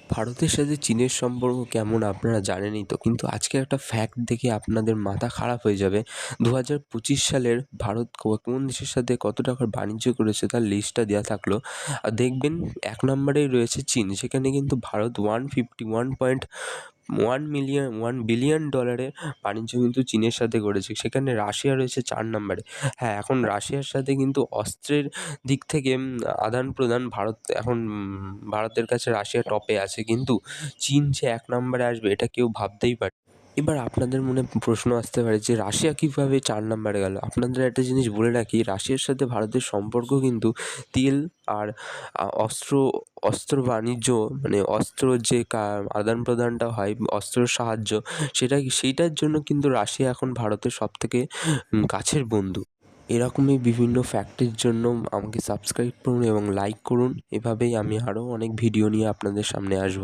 ভারতের সাথে চীনের সম্পর্ক কেমন আপনারা জানেনই তো, কিন্তু আজকে একটা ফ্যাক্ট দেখে আপনাদের মাথা খারাপ হয়ে যাবে। 2025 সালের ভারত কোন দেশের সাথে কত টাকার বাণিজ্য করেছে তার লিস্টটা দেওয়া থাকলো। আর দেখবেন 1 নম্বরেই রয়েছে চীন। সেখানে কিন্তু ভারত 1 বিলিয়ন ডলারের বাণিজ্য কিন্তু চীনের সাথে করেছে। সেখানে রাশিয়া রয়েছে 4 নম্বরে। হ্যাঁ, এখন রাশিয়ার সাথে কিন্তু অস্ত্রের দিক থেকে আদান-প্রদান ভারতের কাছে রাশিয়া টপে আছে। কিন্তু চীন যে 1 নম্বরে আসবে এটা কেউ ভাবতেই পারে। এবার আপনাদের মনে প্রশ্ন আসতে পারে যে রাশিয়া কীভাবে 4 নম্বরে গেল? আপনাদের একটা জিনিস বলে রাখি, রাশিয়ার সাথে ভারতের সম্পর্ক কিন্তু তেল আর অস্ত্র বাণিজ্য, মানে অস্ত্র যে আদান-প্রদানটা হয়, অস্ত্রের সাহায্য, সেইটার জন্য কিন্তু রাশিয়া এখন ভারতের সবথেকে কাছের বন্ধু। এরকমই বিভিন্ন ফ্যাক্টের জন্য আমাকে সাবস্ক্রাইব করুন এবং লাইক করুন। এভাবেই আমি আরও অনেক ভিডিও নিয়ে আপনাদের সামনে আসবো।